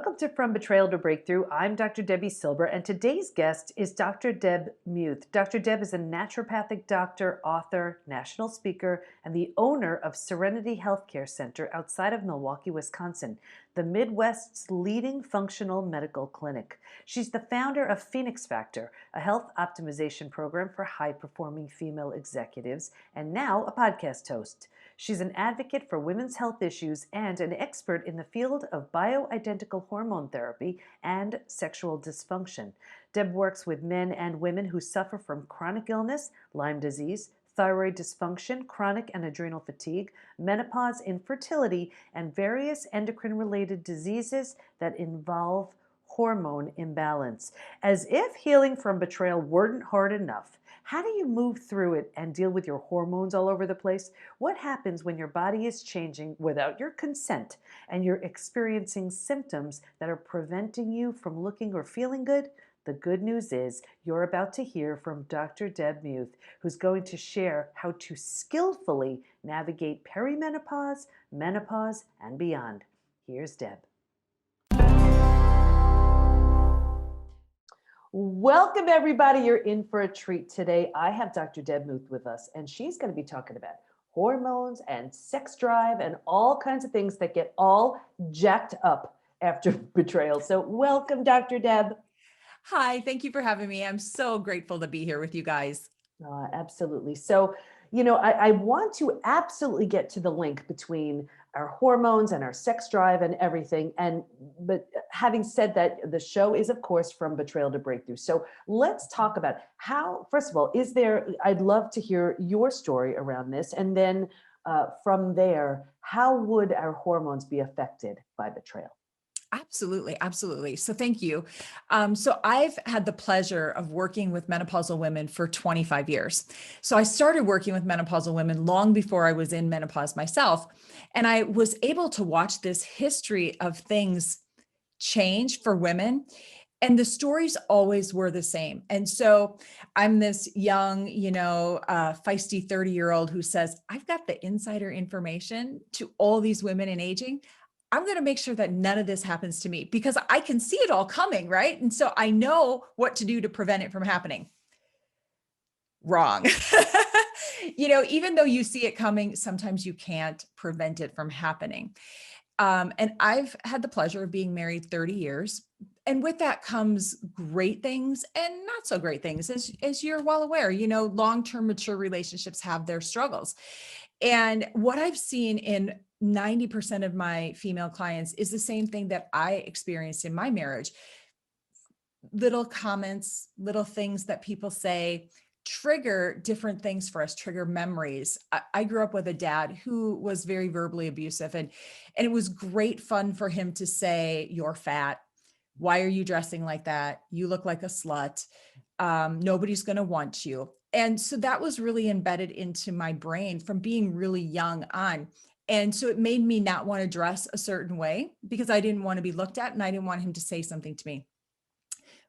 Welcome to From Betrayal to Breakthrough. I'm Dr. Debbie Silber, and today's guest is Dr. Deb Muth. Dr. Deb is a naturopathic doctor, author, national speaker, and the owner of Serenity Health Care Center outside of Milwaukee, Wisconsin, the Midwest's leading functional medical clinic. She's the founder of Phoenix Factor, a health optimization program for high-performing female executives, and now a podcast host. She's an advocate for women's health issues and an expert in the field of bioidentical hormone therapy and sexual dysfunction. Deb works with men and women who suffer from chronic illness, Lyme disease, thyroid dysfunction, chronic and adrenal fatigue, menopause, infertility, and various endocrine-related diseases that involve hormone imbalance. As if healing from betrayal weren't hard enough, how do you move through it and deal with your hormones all over the place? What happens when your body is changing without your consent and you're experiencing symptoms that are preventing you from looking or feeling good? The good news is you're about to hear from Dr. Deb Muth, who's going to share how to skillfully navigate perimenopause, menopause, and beyond. Here's Deb. Welcome, everybody. You're in for a treat today. I have Dr. Deb Muth with us, and she's going to be talking about hormones and sex drive and all kinds of things that get all jacked up after betrayal. So welcome, Dr. Deb. Hi, thank you for having me. I'm so grateful to be here with you guys. Absolutely. So, I want to absolutely get to the link between our hormones and our sex drive and everything. But having said that, the show is, of course, From Betrayal to Breakthrough. So let's talk about how, first of all, I'd love to hear your story around this. And then from there, how would our hormones be affected by betrayal? Absolutely. Absolutely. So thank you. So I've had the pleasure of working with menopausal women for 25 years. So I started working with menopausal women long before I was in menopause myself. And I was able to watch this history of things change for women. And the stories always were the same. And so I'm this young, feisty 30-year-old who says, I've got the insider information to all these women in aging. I'm going to make sure that none of this happens to me because I can see it all coming, right? And so I know what to do to prevent it from happening. Wrong. Even though you see it coming, sometimes you can't prevent it from happening. And I've had the pleasure of being married 30 years. And with that comes great things and not so great things, as you're well aware. Long-term mature relationships have their struggles. And what I've seen in 90% of my female clients is the same thing that I experienced in my marriage. Little comments, little things that people say trigger different things for us, trigger memories. I grew up with a dad who was very verbally abusive, and it was great fun for him to say, "You're fat. Why are you dressing like that? You look like a slut. Nobody's going to want you." And so that was really embedded into my brain from being really young on. And so it made me not want to dress a certain way because I didn't want to be looked at and I didn't want him to say something to me.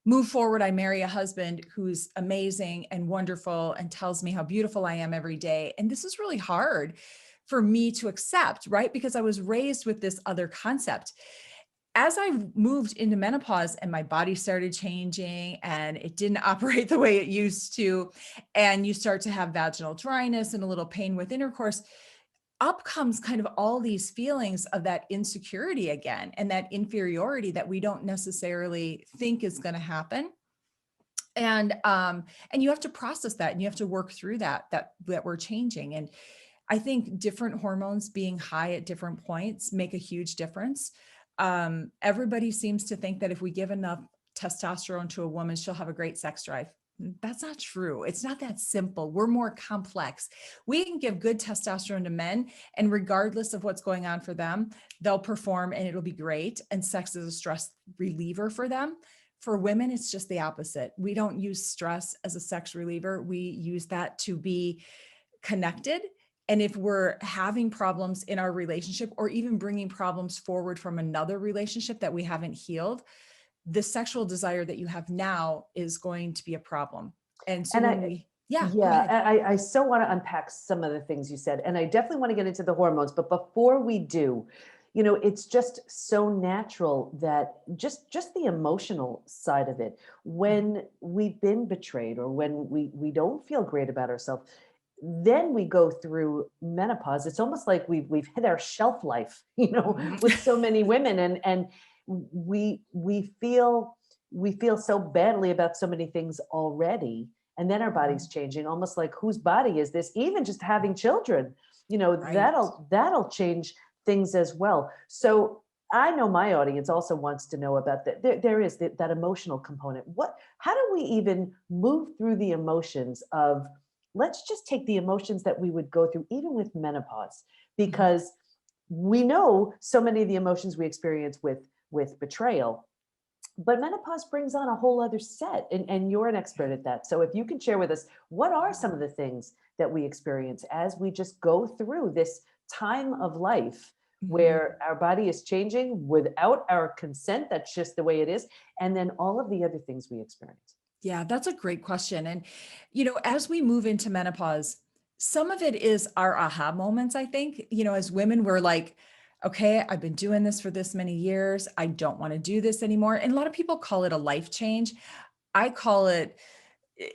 Move forward, I marry a husband who's amazing and wonderful and tells me how beautiful I am every day. And this is really hard for me to accept, right? Because I was raised with this other concept. As I moved into menopause and my body started changing and it didn't operate the way it used to, and you start to have vaginal dryness and a little pain with intercourse, up comes kind of all these feelings of that insecurity again and that inferiority that we don't necessarily think is going to happen. And you have to process that and you have to work through that we're changing. And I think different hormones being high at different points make a huge difference. Everybody seems to think that if we give enough testosterone to a woman, she'll have a great sex drive. That's not true. It's not that simple. We're more complex. We can give good testosterone to men, and regardless of what's going on for them, they'll perform and it'll be great. And sex is a stress reliever for them. For women, it's just the opposite. We don't use stress as a sex reliever. We use that to be connected. And if we're having problems in our relationship or even bringing problems forward from another relationship that we haven't healed, the sexual desire that you have now is going to be a problem. And so I so want to unpack some of the things you said, and I definitely want to get into the hormones. But before we do, it's just so natural that just the emotional side of it, when we've been betrayed or when we don't feel great about ourselves, then we go through menopause. It's almost like we've hit our shelf life, Mhm. with so many women, and we feel so badly about so many things already, and then our body's Mhm. changing, almost like whose body is this? Even just having children, Right. that'll change things as well. So I know my audience also wants to know about that. There is that emotional component. How do we even move through the emotions of, let's just take the emotions that we would go through even with menopause, Mhm. because we know so many of the emotions we experience with betrayal, but menopause brings on a whole other set, and you're an expert at that. So if you can share with us, what are Yeah. some of the things that we experience as we just go through this time of life Mhm. where our body is changing without our consent? That's just the way it is. And then all of the other things we experience. Yeah, that's a great question. And, as we move into menopause, some of it is our aha moments, I think. As women, we're like, okay, I've been doing this for this many years. I don't want to do this anymore. And a lot of people call it a life change. I call it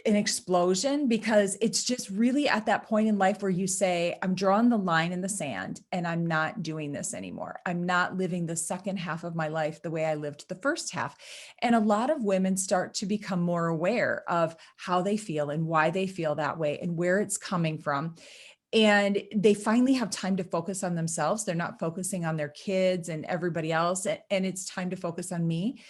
an explosion because it's just really at that point in life where you say, I'm drawing the line in the sand and I'm not doing this anymore. I'm not living the second half of my life the way I lived the first half. And a lot of women start to become more aware of how they feel and why they feel that way and where it's coming from. And they finally have time to focus on themselves. They're not focusing on their kids and everybody else. And it's time to focus on me,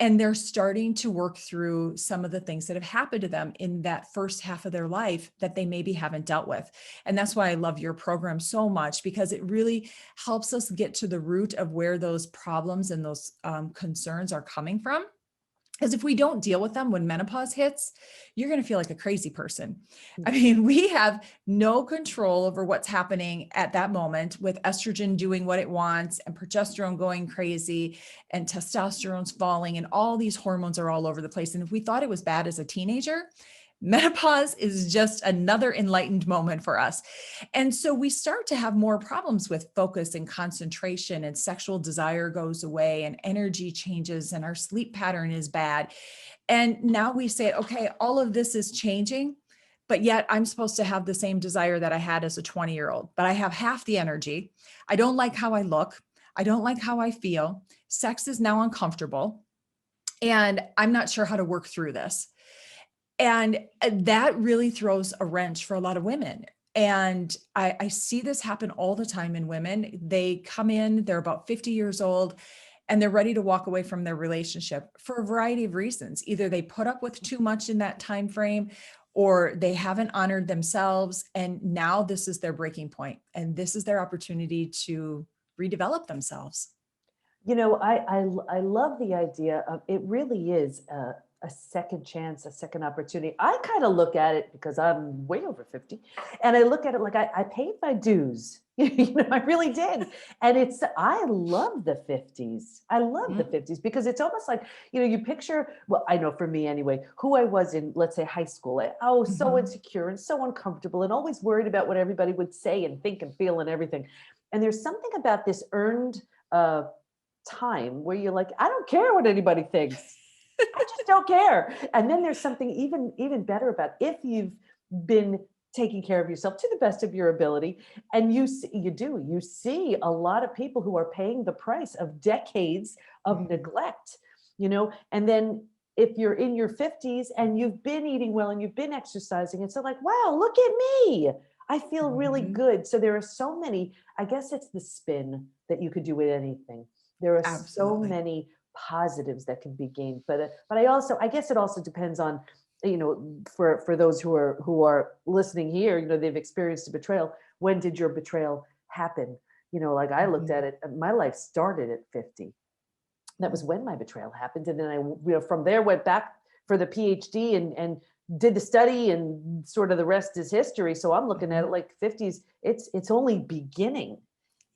and they're starting to work through some of the things that have happened to them in that first half of their life that they maybe haven't dealt with. And that's why I love your program so much, because it really helps us get to the root of where those problems and those concerns are coming from. Because if we don't deal with them when menopause hits, you're going to feel like a crazy person. I mean, we have no control over what's happening at that moment, with estrogen doing what it wants and progesterone going crazy and testosterone's falling and all these hormones are all over the place. And if we thought it was bad as a teenager, menopause is just another enlightened moment for us. And so we start to have more problems with focus and concentration, and sexual desire goes away and energy changes and our sleep pattern is bad. And now we say, okay, all of this is changing, but yet I'm supposed to have the same desire that I had as a 20-year-old, but I have half the energy. I don't like how I look. I don't like how I feel. Sex is now uncomfortable. And I'm not sure how to work through this. And that really throws a wrench for a lot of women. And I see this happen all the time in women. They come in, they're about 50 years old, and they're ready to walk away from their relationship for a variety of reasons. Either they put up with too much in that time frame, or they haven't honored themselves. And now this is their breaking point, and this is their opportunity to redevelop themselves. I love the idea of, it really is a second chance, a second opportunity. I kind of look at it, because I'm way over 50, and I look at it like I paid my dues. I really did. And I love the 50s. I love the Mhm. 50s because it's almost like, you picture, well, I know for me anyway, who I was in, let's say, high school. So Mhm. insecure and so uncomfortable and always worried about what everybody would say and think and feel and everything. And there's something about this earned uh, time where you're like, I don't care what anybody thinks. I just don't care. And then there's something even better about, if you've been taking care of yourself to the best of your ability, and you see a lot of people who are paying the price of decades of Mhm. neglect, and then if you're in your 50s and you've been eating well and you've been exercising, it's so like, wow, look at me. I feel really Mhm. good. So there are so many, I guess it's the spin that you could do with anything. There are so Absolutely. many positives that can be gained, but I guess it also depends on, for those who are listening here, they've experienced a betrayal. When did your betrayal happen? Like I looked at Mhm. it, my life started at 50. That was when my betrayal happened, and then from there went back for the PhD, and did the study, and sort of the rest is history. So I'm looking at Mhm. it like 50s, it's only beginning.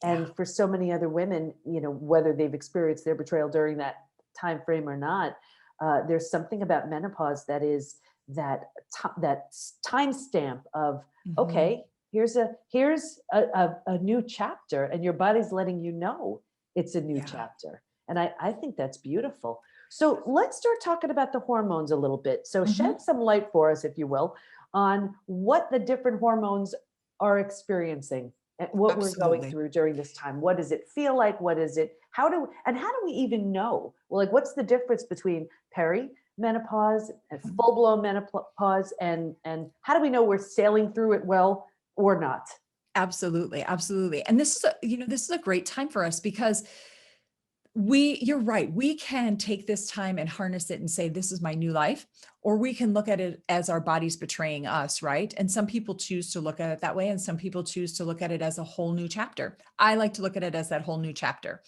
Yeah. And for so many other women, whether they've experienced their betrayal during that time frame or not, there's something about menopause that is that time stamp of, Mhm. okay, here's a new chapter, and your body's letting you know it's a new Yeah. chapter. And I think that's beautiful. So let's start talking about the hormones a little bit. So Mhm. shed some light for us, if you will, on what the different hormones are experiencing and what we're going Absolutely. through during this time. What does it feel like? What is it? How do we even know? Well, like what's the difference between perimenopause and Mhm. full blown menopause, and how do we know we're sailing through it well or not? Absolutely, absolutely. And this is this is a great time for us because you're right. We can take this time and harness it and say, this is my new life, or we can look at it as our body's betraying us, right? And some people choose to look at it that way, and some people choose to look at it as a whole new chapter. I like to look at it as that whole new chapter.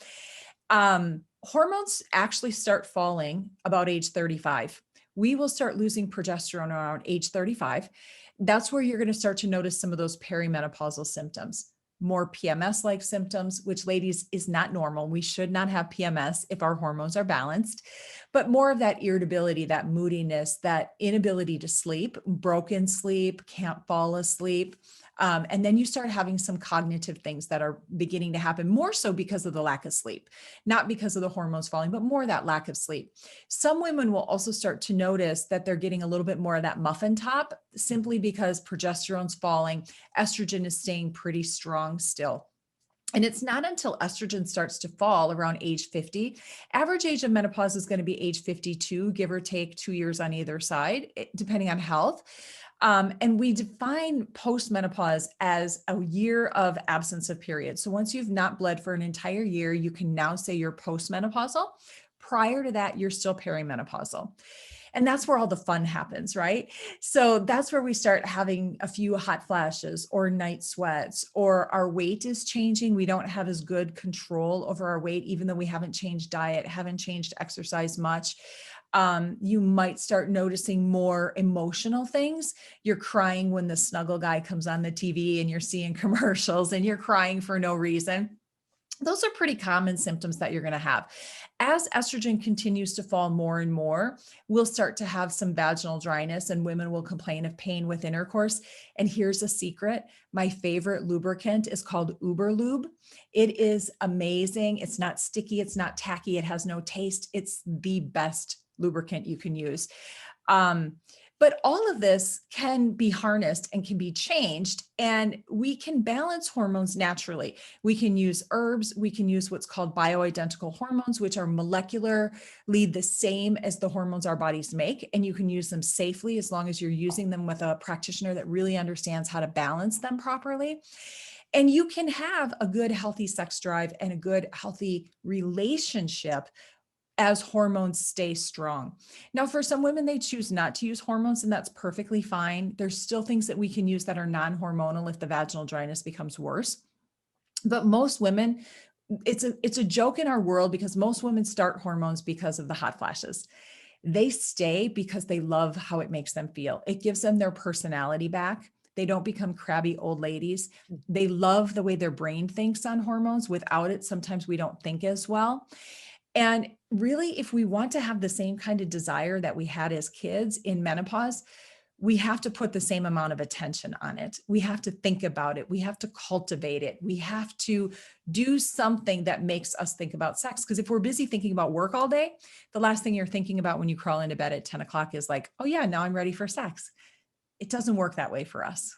Hormones actually start falling about age 35. We will start losing progesterone around age 35. That's where you're going to start to notice some of those perimenopausal symptoms, more PMS like symptoms, which, ladies, is not normal. We should not have PMS if our hormones are balanced, but more of that irritability, that moodiness, that inability to sleep, broken sleep, can't fall asleep. And then you start having some cognitive things that are beginning to happen more so because of the lack of sleep, not because of the hormones falling, but more that lack of sleep. Some women will also start to notice that they're getting a little bit more of that muffin top simply because progesterone's falling, estrogen is staying pretty strong still. And it's not until estrogen starts to fall around age 50. Average age of menopause is going to be age 52, give or take 2 years on either side, depending on health. And we define postmenopause as a year of absence of period. So once you've not bled for an entire year, you can now say you're postmenopausal. Prior to that, you're still perimenopausal. And that's where all the fun happens, right? So that's where we start having a few hot flashes or night sweats, or our weight is changing. We don't have as good control over our weight, even though we haven't changed diet, haven't changed exercise much. You might start noticing more emotional things. You're crying when the snuggle guy comes on the TV and you're seeing commercials and you're crying for no reason. Those are pretty common symptoms that you're going to have. As estrogen continues to fall more and more, we'll start to have some vaginal dryness, and women will complain of pain with intercourse. And here's a secret. My favorite lubricant is called Uber Lube. It is amazing. It's not sticky. It's not tacky. It has no taste. It's the best lubricant you can use. Um, but all of this can be harnessed and can be changed, and we can balance hormones naturally. We can use herbs. We can use what's called bioidentical hormones, which are molecularly the same as the hormones our bodies make. And you can use them safely as long as you're using them with a practitioner that really understands how to balance them properly. And you can have a good, healthy sex drive and a good, healthy relationship as hormones stay strong. Now, for some women, they choose not to use hormones, and that's perfectly fine. There's still things that we can use that are non-hormonal if the vaginal dryness becomes worse. But most women, it's a joke in our world because most women start hormones because of the hot flashes. They stay because they love how it makes them feel. It gives them their personality back. They don't become crabby old ladies. They love the way their brain thinks on hormones. Without it, sometimes we don't think as well. And really, if we want to have the same kind of desire that we had as kids in menopause, we have to put the same amount of attention on it. We have to think about it. We have to cultivate it. We have to do something that makes us think about sex. Because if we're busy thinking about work all day, the last thing you're thinking about when you crawl into bed at 10 o'clock is like, oh, yeah, now I'm ready for sex. It doesn't work that way for us.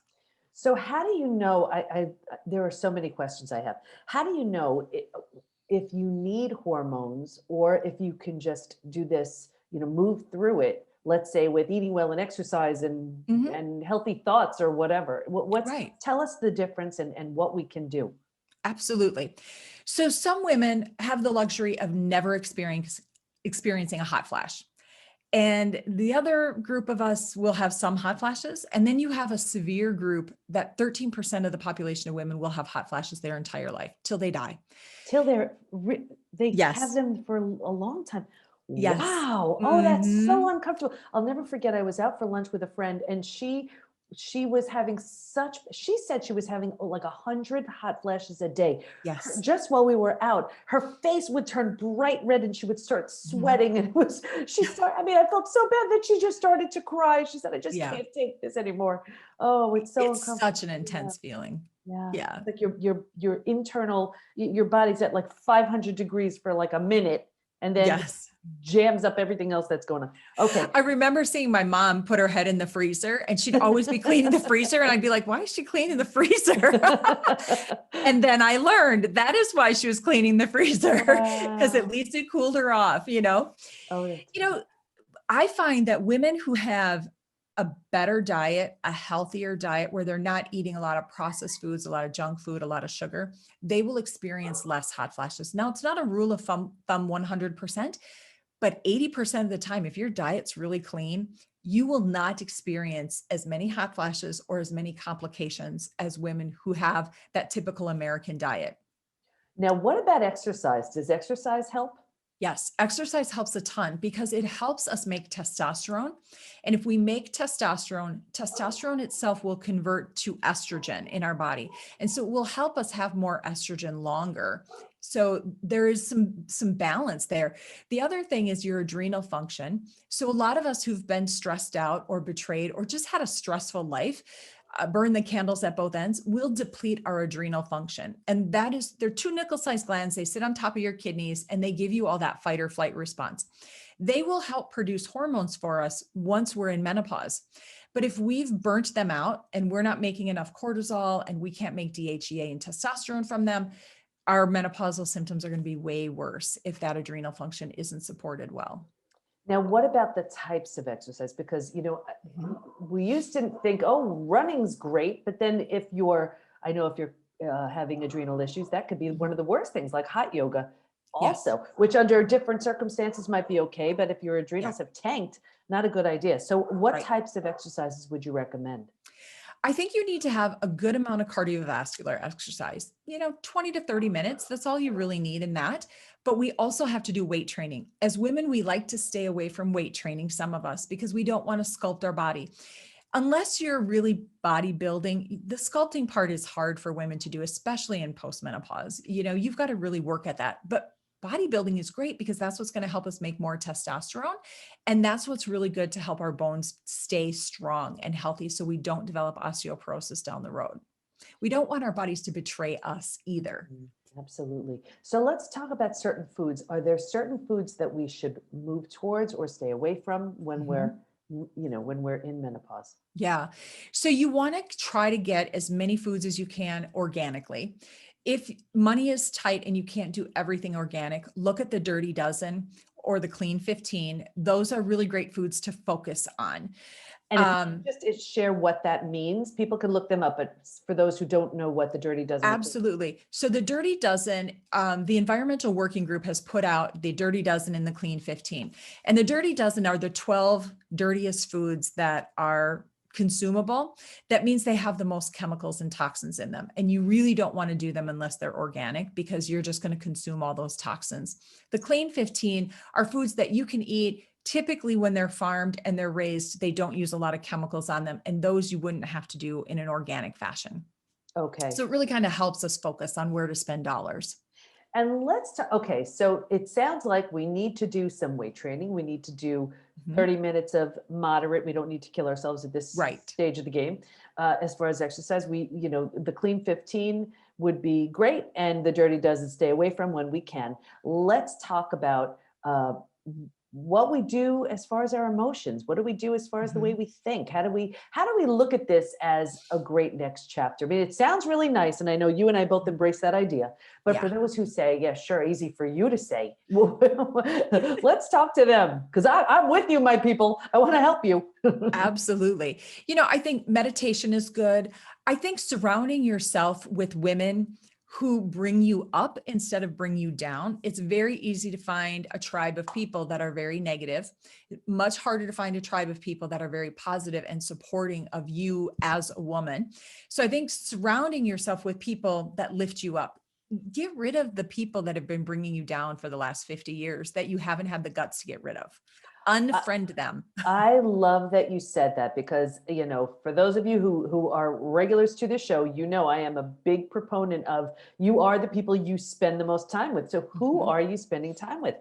So how do you know? There are so many questions I have. How do you know if you need hormones or if you can just do this, move through it? Let's say with eating well and exercise and Mhm. and healthy thoughts or whatever. What's Right. tell us the difference and what we can do. Absolutely. So some women have the luxury of never experiencing a hot flash. And the other group of us will have some hot flashes. And then you have a severe group that 13% of the population of women will have hot flashes their entire life till they die. Till they have Yes. them for a long time. Yes. Wow. Oh, that's so Hmm. uncomfortable. I'll never forget. I was out for lunch with a friend, and she she was having she said she was having like 100 hot flashes a day. Yes. Just while we were out, her face would turn bright red and she would start Mhm. sweating. And I mean, I felt so bad that she just started to cry. She said, I just Yeah. can't take this anymore. Oh, it's so It's uncomfortable. such an intense feeling. Yeah. Yeah. It's like your internal, your body's at like 500 degrees for like a minute and then Yes. jams up everything else that's going on. Okay. I remember seeing my mom put her head in the freezer and she'd always be cleaning the freezer. And I'd be like, why is she cleaning the freezer? And then I learned that is why she was cleaning the freezer, because at Wow. least it cooled her off, you know? Oh, that's You know, I find that women who have a better diet, a healthier diet where they're not eating a lot of processed foods, a lot of junk food, a lot of sugar, they will experience less hot flashes. Now, it's not a rule of thumb 100%, but 80% of the time, if your diet's really clean, you will not experience as many hot flashes or as many complications as women who have that typical American diet. Now, what about exercise? Does exercise help? Yes, exercise helps a ton because it helps us make testosterone. And if we make testosterone, testosterone itself will convert to estrogen in our body. And so it will help us have more estrogen longer. So there is some balance there. The other thing is your adrenal function. So a lot of us who've been stressed out or betrayed or just had a stressful life, burn the candles at both ends, will deplete our adrenal function. And that is, they're two nickel-sized glands. They sit on top of your kidneys and they give you all that fight or flight response. They will help produce hormones for us once we're in menopause. But if we've burnt them out and we're not making enough cortisol and we can't make DHEA and testosterone from them, our menopausal symptoms are going to be way worse if that adrenal function isn't supported well. Now, what about the types of exercise? Because, Mhm. we used to think, oh, running's great. But then I know if you're having adrenal issues, that could be one Mhm. of the worst things, like hot yoga Yes. also, which under different circumstances might be okay. But if your Yeah. adrenals have tanked, not a good idea. So what Right. types of exercises would you recommend? I think you need to have a good amount of cardiovascular exercise, 20 to 30 minutes. That's all you really need in that. But we also have to do weight training. As women, we like to stay away from weight training, some of us, because we don't want to sculpt our body. Unless you're really bodybuilding, the sculpting part is hard for women to do, especially in postmenopause. You've got to really work at that. But bodybuilding is great because that's what's going to help us make more testosterone. And that's what's really good to help our bones stay strong and healthy so we don't develop osteoporosis down the road. We don't want our bodies to betray us either. Mhm. Absolutely. So let's talk about certain foods. Are there certain foods that we should move towards or stay away from when Mhm. when we're in menopause? Yeah. So you want to try to get as many foods as you can organically. If money is tight and you can't do everything organic, look at the Dirty Dozen or the Clean 15. Those are really great foods to focus on. And if you Um, could just share what that means, people can look them up. But for those who don't know what the Dirty Dozen is, Absolutely. So the Dirty Dozen, the Environmental Working Group has put out the Dirty Dozen and the Clean 15. And the Dirty Dozen are the 12 dirtiest foods that are consumable. That means they have the most chemicals and toxins in them. And you really don't want to do them unless they're organic because you're just going to consume all those toxins. The Clean 15 are foods that you can eat. Typically, when they're farmed and they're raised, they don't use a lot of chemicals on them. And those you wouldn't have to do in an organic fashion. okay. So it really kind of helps us focus on where to spend dollars. And okay, so it sounds like we need to do some weight training. We need to do Mhm. 30 minutes of moderate. We don't need to kill ourselves at this Right. stage of the game. As far as exercise, the clean 15 would be great, and the dirty dozen stay away from when we can. Let's talk about what we do as far as our emotions. What do we do as far as the way Mhm. we think? How do we look at this as a great next chapter? I mean, it sounds really nice, and I know you and I both embrace that idea. But for Yeah. those who say, yeah, sure, easy for you to say, let's talk to them because I'm with you, my people. I want to help you. Absolutely. I think meditation is good. I think surrounding yourself with women who bring you up instead of bring you down. It's very easy to find a tribe of people that are very negative, much harder to find a tribe of people that are very positive and supporting of you as a woman. So I think surrounding yourself with people that lift you up. Get rid of the people that have been bringing you down for the last 50 years that you haven't had the guts to get rid of. Unfriend them. I love that you said that because, for those of you who are regulars to the show, I am a big proponent of you are the people you spend the most time with. So who Mhm. are you spending time with?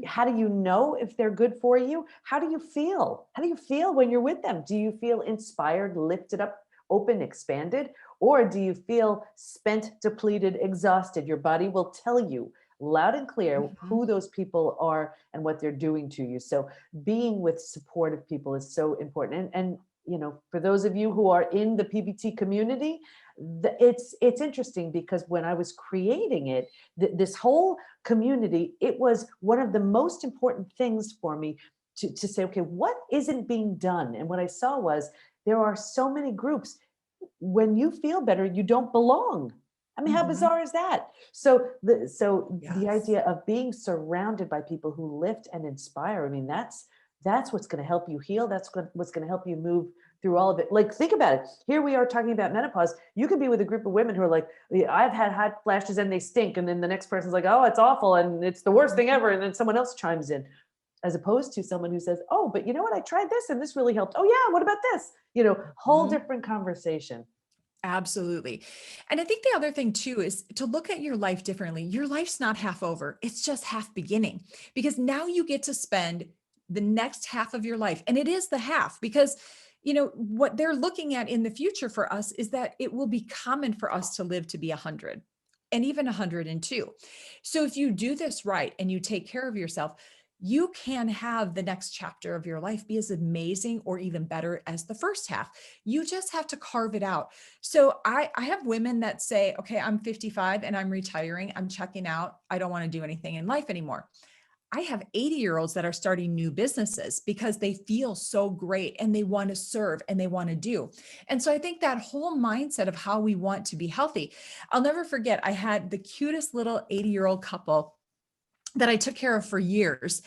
How do you know if they're good for you? How do you feel? How do you feel when you're with them? Do you feel inspired, lifted up, open, expanded? Or do you feel spent, depleted, exhausted? Your body will tell you loud and clear Mhm. who those people are and what they're doing to you. So being with supportive people is so important. And for those of you who are in the PBT community, it's interesting because when I was creating it, this whole community, it was one of the most important things for me to say, okay, what isn't being done? And what I saw was there are so many groups. When you feel better, you don't belong. I mean, how Mhm. bizarre is that? So the Yes. idea of being surrounded by people who lift and inspire, I mean, that's what's going to help you heal. What's going to help you move through all of it. Like, think about it. Here we are talking about menopause. You could be with a group of women who are like, "Yeah, I've had hot flashes and they stink," and then the next person's like, "Oh, it's awful and it's the worst thing Mhm. ever," and then someone else chimes in, as opposed to someone who says, "Oh, but you know what? I tried this and this really helped. Oh yeah, what about this?" Whole Mhm. different conversation. Absolutely. And I think the other thing too is to look at your life differently. Your life's not half over, it's just half beginning because now you get to spend the next half of your life. And it is the half because, what they're looking at in the future for us is that it will be common for us to live to be 100 and even 102. So if you do this right and you take care of yourself, you can have the next chapter of your life be as amazing or even better as the first half. You just have to carve it out. So I have women that say, okay, I'm 55 and I'm retiring. I'm checking out. I don't want to do anything in life anymore. I have 80-year-olds that are starting new businesses because they feel so great and they want to serve and they want to do. And so I think that whole mindset of how we want to be healthy. I'll never forget, I had the cutest little 80-year-old couple that I took care of for years.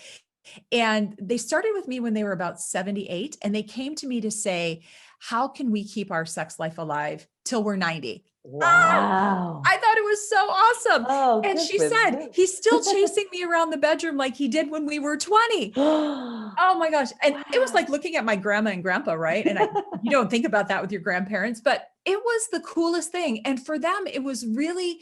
And they started with me when they were about 78. And they came to me to say, how can we keep our sex life alive till we're 90? Ah, Wow. I thought it was so awesome. Oh, And good she for said, them. he's still chasing me around the bedroom like he did when we were 20. Oh my gosh. And it was Wow. like looking at my grandma and grandpa, right? And you don't think about that with your grandparents, but it was the coolest thing. And for them, it was really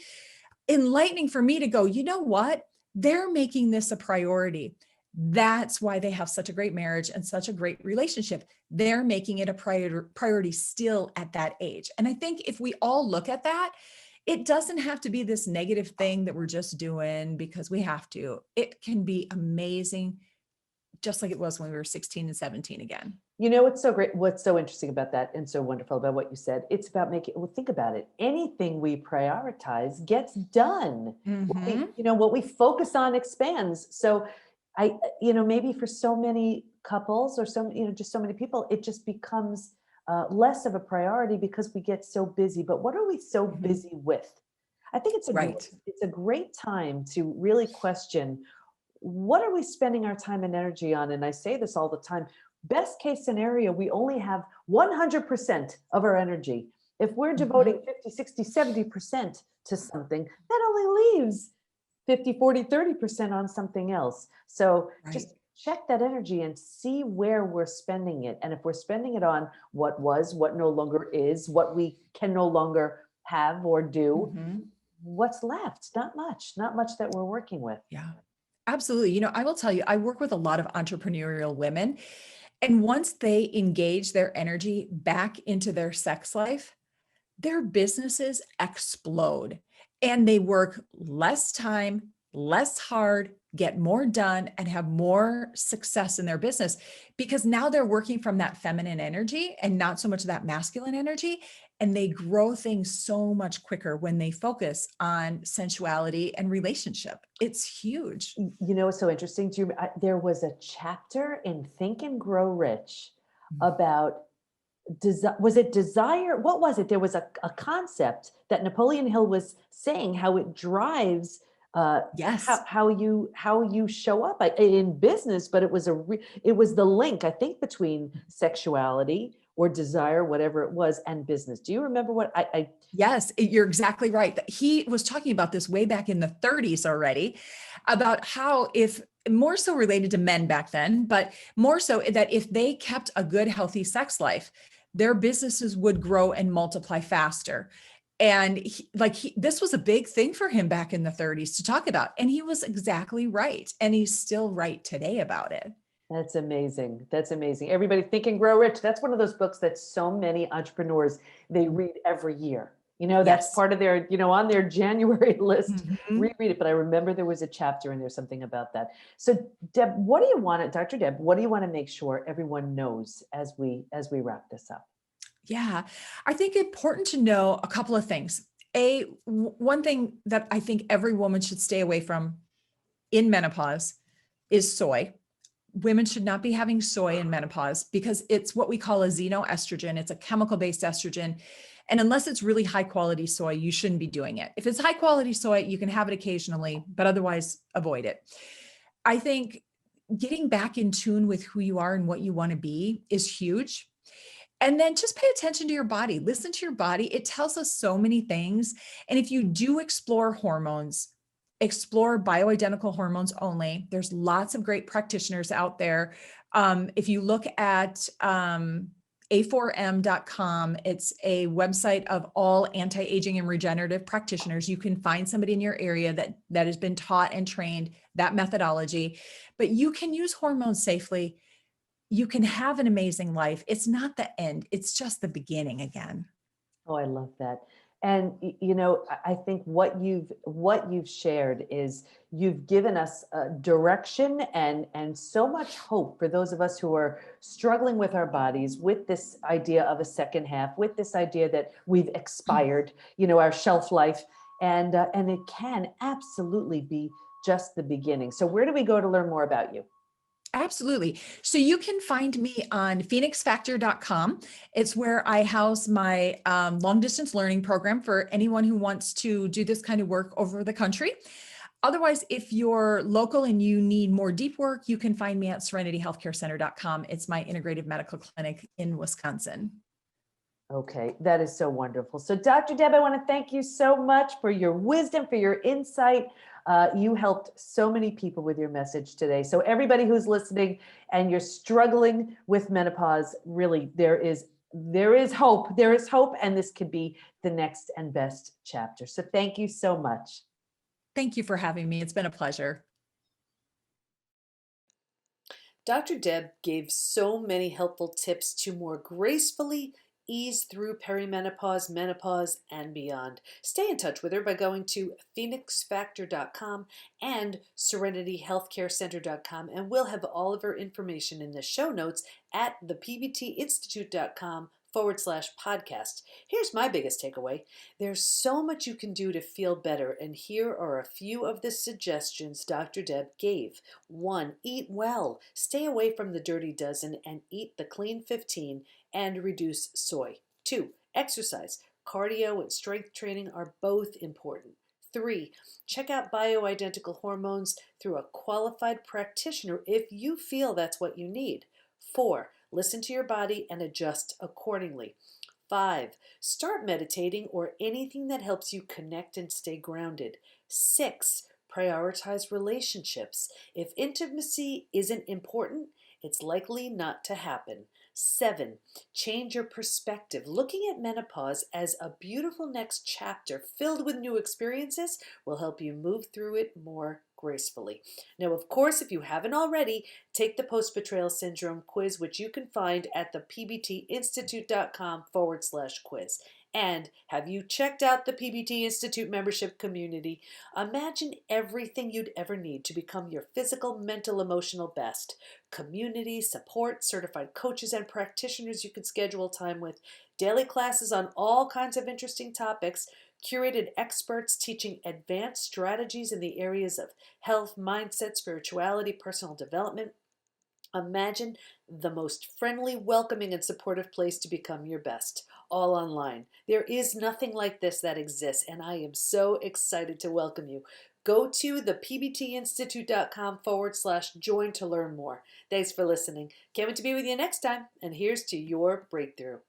enlightening for me to go, you know what? They're making this a priority. That's why they have such a great marriage and such a great relationship. They're making it a priority still at that age. And I think if we all look at that, it doesn't have to be this negative thing that we're just doing because we have to. It can be amazing, just like it was when we were 16 and 17 again. What's so great, what's so interesting about that and so wonderful about what you said, it's about well, think about it. Anything we prioritize gets done. Mm-hmm. What we focus on expands. So maybe for so many couples or just so many people, it just becomes less of a priority because we get so busy. But what are we so Mm-hmm. busy with? I think Right. it's a great time to really question, what are we spending our time and energy on? And I say this all the time. Best case scenario, we only have 100% of our energy. If we're Mm-hmm. devoting 50, 60, 70% to something, that only leaves 50, 40, 30% on something else. So Right. just check that energy and see where we're spending it. And if we're spending it on what was, what no longer is, what we can no longer have or do, Mm-hmm. what's left? Not much that we're working with. Yeah. Absolutely. I will tell you, I work with a lot of entrepreneurial women, and once they engage their energy back into their sex life, their businesses explode and they work less time, less hard, get more done, and have more success in their business because now they're working from that feminine energy and not so much that masculine energy. And they grow things so much quicker when they focus on sensuality and relationship. It's huge. What's so interesting? There was a chapter in Think and Grow Rich about was it desire? What was it? There was a concept that Napoleon Hill was saying how it drives Yes. how you show up in business, but it was the link, I think, between sexuality or desire, whatever it was, and business. Do you remember what I Yes, you're exactly right. He was talking about this way back in the 30s already, about how if more so related to men back then, but more so that if they kept a good, healthy sex life, their businesses would grow and multiply faster. And this was a big thing for him back in the 30s to talk about. And he was exactly right. And he's still right today about it. That's amazing. That's amazing. Everybody, Think and Grow Rich. That's one of those books that so many entrepreneurs, they read every year. That's Yes. part of their, on their January list, Mhm. reread it. But I remember there was a chapter in there, something about that. So Deb, Dr. Deb, what do you want to make sure everyone knows as we wrap this up? Yeah, I think important to know a couple of things. One thing that I think every woman should stay away from in menopause is soy. Women should not be having soy in menopause because it's what we call a xenoestrogen. It's a chemical-based estrogen. And unless it's really high quality soy, you shouldn't be doing it. If it's high quality soy, you can have it occasionally, but otherwise avoid it. I think getting back in tune with who you are and what you want to be is huge. And then just pay attention to your body. Listen to your body. It tells us so many things. And if you do explore hormones, explore bioidentical hormones only. There's lots of great practitioners out there. If you look at a4m.com, it's a website of all anti-aging and regenerative practitioners. You can find somebody in your area that has been taught and trained that methodology, but you can use hormones safely. You can have an amazing life. It's not the end. It's just the beginning again. Oh, I love that. And I think what you've shared is you've given us a direction and so much hope for those of us who are struggling with our bodies, with this idea of a second half, with this idea that we've expired, our shelf life, and it can absolutely be just the beginning. So where do we go to learn more about you? Absolutely. So you can find me on phoenixfactor.com. It's where I house my long distance learning program for anyone who wants to do this kind of work over the country. Otherwise, if you're local and you need more deep work, you can find me at serenityhealthcarecenter.com. It's my integrative medical clinic in Wisconsin. Okay, that is so wonderful. So, Dr. Deb, I want to thank you so much for your wisdom, for your insight. You helped so many people with your message today. So, everybody who's listening and you're struggling with menopause, really, there is hope. There is hope, and this could be the next and best chapter. So, thank you so much. Thank you for having me. It's been a pleasure. Dr. Deb gave so many helpful tips to more gracefully ease through perimenopause, menopause, and beyond. Stay in touch with her by going to phoenixfactor.com and serenityhealthcarecenter.com, and we'll have all of her information in the show notes at thepbtinstitute.com/podcast. Here's my biggest takeaway. There's so much you can do to feel better, and here are a few of the suggestions Dr. Deb gave. 1. Eat well. Stay away from the dirty dozen and eat the clean 15 and reduce soy. 2. Exercise. Cardio and strength training are both important. 3. Check out bioidentical hormones through a qualified practitioner if you feel that's what you need. 4. Listen to your body and adjust accordingly. 5. Start meditating or anything that helps you connect and stay grounded. 6. Prioritize relationships. If intimacy isn't important, it's likely not to happen. 7. Change your perspective. Looking at menopause as a beautiful next chapter filled with new experiences will help you move through it more gracefully. Now, of course, if you haven't already, take the post-betrayal syndrome quiz, which you can find at the pbtinstitute.com/quiz. And have you checked out the PBT Institute membership community? Imagine everything you'd ever need to become your physical, mental, emotional best. Community, support, certified coaches and practitioners you can schedule time with, daily classes on all kinds of interesting topics, curated experts teaching advanced strategies in the areas of health, mindset, spirituality, personal development. Imagine the most friendly, welcoming, and supportive place to become your best, all online. There is nothing like this that exists, and I am so excited to welcome you. Go to thepbtinstitute.com/join to learn more. Thanks for listening. Can't wait to be with you next time, and here's to your breakthrough.